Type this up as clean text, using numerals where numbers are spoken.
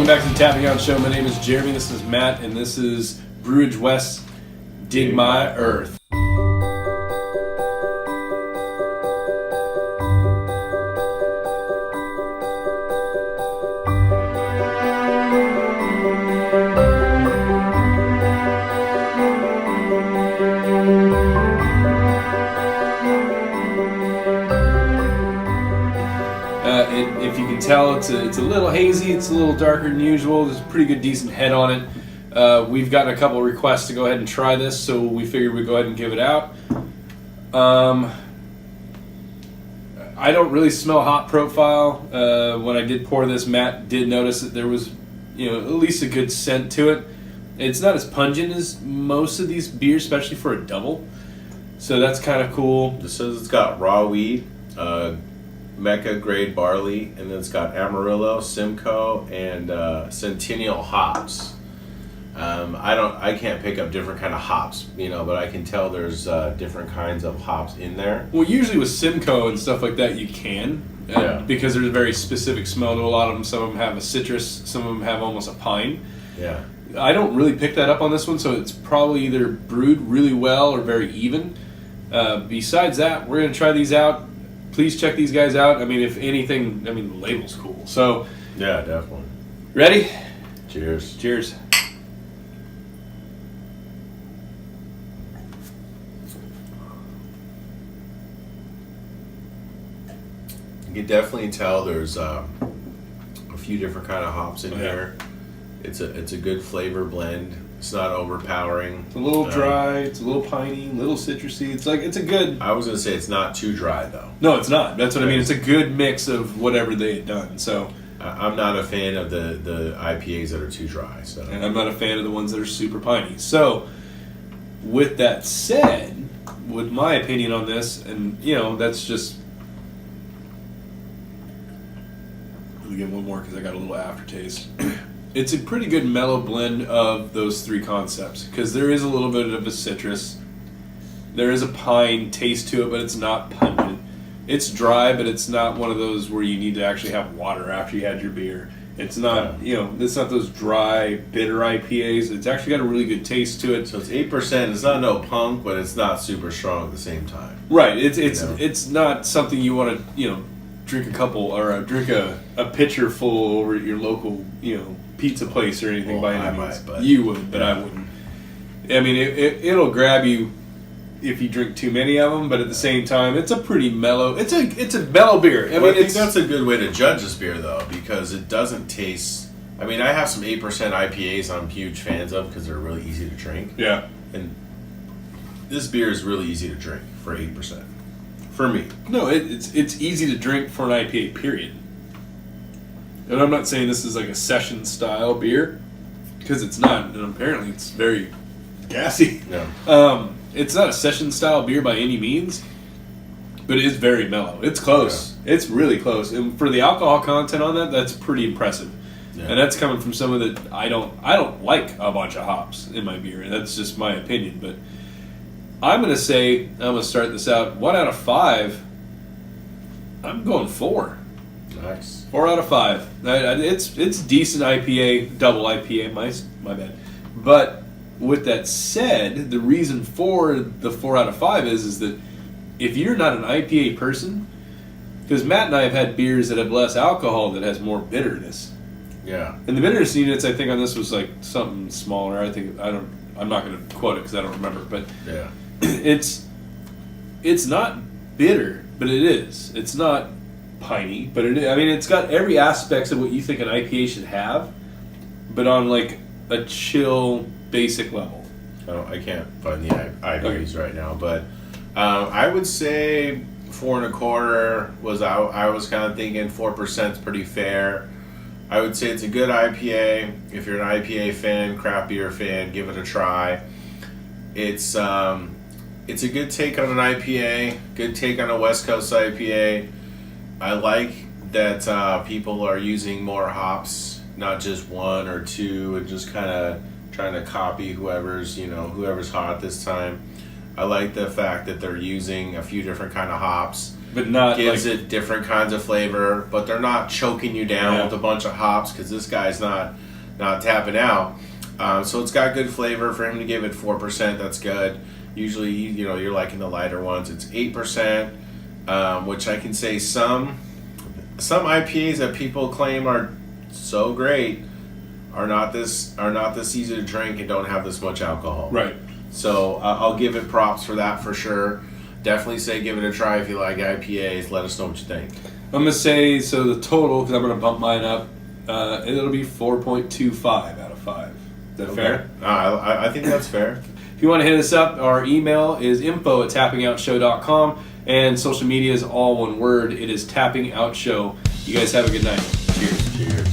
Welcome back to the Tapping Out Show. My name is Jeremy, this is Matt, and this is Brouwerij West, Dig My Earth. If you can tell, it's a little hazy, it's a little darker than usual. There's a pretty good, decent head on it. We've gotten a couple of requests to go ahead and try this, so we figured we'd go ahead and give it out. I don't really smell hop profile. When I did pour this, Matt did notice that there was, at least a good scent to it. It's not as pungent as most of these beers, especially for a double. So that's kind of cool. It says it's got raw wheat, Mecca grade barley, and then it's got Amarillo, Simcoe, and Centennial hops. I can't pick up different kind of hops, but I can tell there's different kinds of hops in there. Well, usually with Simcoe and stuff like that, you can, because there's a very specific smell to a lot of them. Some of them have a citrus, some of them have almost a pine. Yeah. I don't really pick that up on this one, so it's probably either brewed really well or very even. Besides that, we're going to try these out. Please check these guys out. I mean, if anything, the label's cool. So, yeah, definitely. Ready? Cheers. Cheers. You can definitely tell there's a few different kind of hops in here. It's a good flavor blend. It's not overpowering. It's a little dry. It's a little piney, a little citrusy. It's a good. I was gonna say it's not too dry though. No, it's not. That's what I mean. It's a good mix of whatever they had done. So I'm not a fan of the IPAs that are too dry. So and I'm not a fan of the ones that are super piney. So with that said, with my opinion on this, and that's just. Let me get one more because I got a little aftertaste. It's a pretty good mellow blend of those three concepts because there is a little bit of a citrus. There is a pine taste to it, but it's not pungent. It's dry, but it's not one of those where you need to actually have water after you had your beer. It's not, it's not those dry, bitter IPAs. It's actually got a really good taste to it. So it's 8%. It's not no punk, but it's not super strong at the same time. Right. It's not something you want to, drink a couple or drink a pitcher full over at your local, pizza place or anything by any means. You would, but I wouldn't. I mean, it'll grab you if you drink too many of them, but at the same time, it's a pretty mellow. It's a mellow beer. I think that's a good way to judge this beer, though, because it doesn't taste. I mean, I have some 8% IPAs I'm huge fans of because they're really easy to drink. Yeah, and this beer is really easy to drink for 8%. For me, no, it's easy to drink for an IPA. Period. And I'm not saying this is like a session style beer, because it's not, and apparently it's very gassy. Yeah. It's not a session style beer by any means, but it is very mellow. It's close. Yeah. It's really close, and for the alcohol content on that, that's pretty impressive. Yeah. And that's coming from someone that I don't like a bunch of hops in my beer. That's just my opinion, but I'm gonna start this out 1 out of 5. I'm going 4. Nice. 4 out of 5. It's decent IPA, double IPA. My bad. But with that said, the reason for the 4 out of 5 is that if you're not an IPA person, because Matt and I have had beers that have less alcohol that has more bitterness. Yeah. And the bitterness units, I think on this was like something smaller. I'm not going to quote it because I don't remember, but yeah, it's not bitter, but it is. It's not piney, but it is. I mean, it's got every aspects of what you think an IPA should have, but on like a chill, basic level. Oh, I can't find the IPAs right now, but I would say 4 1/4 was I was kind of thinking 4% is pretty fair. I would say it's a good IPA. If you're an IPA fan, craft beer fan, give it a try. It's a good take on an IPA, good take on a West Coast IPA. I like that people are using more hops, not just 1 or 2, and just kind of trying to copy whoever's hot this time. I like the fact that they're using a few different kind of hops. but not gives it different kinds of flavor, but they're not choking you down with a bunch of hops because this guy's not tapping out. So it's got good flavor. For him to give it 4%, that's good. Usually, you're liking the lighter ones. It's 8%, which I can say some IPAs that people claim are so great are not this easy to drink and don't have this much alcohol. Right. So I'll give it props for that for sure. Definitely say give it a try if you like IPAs. Let us know what you think. I'm gonna say so the total, because I'm gonna bump mine up. It'll be 4.25 out of 5. Is that fair? I think that's fair. If you want to hit us up, our email is info@tappingoutshow.com, and social media is all one word. It is Tapping Out Show. You guys have a good night. Cheers. Cheers.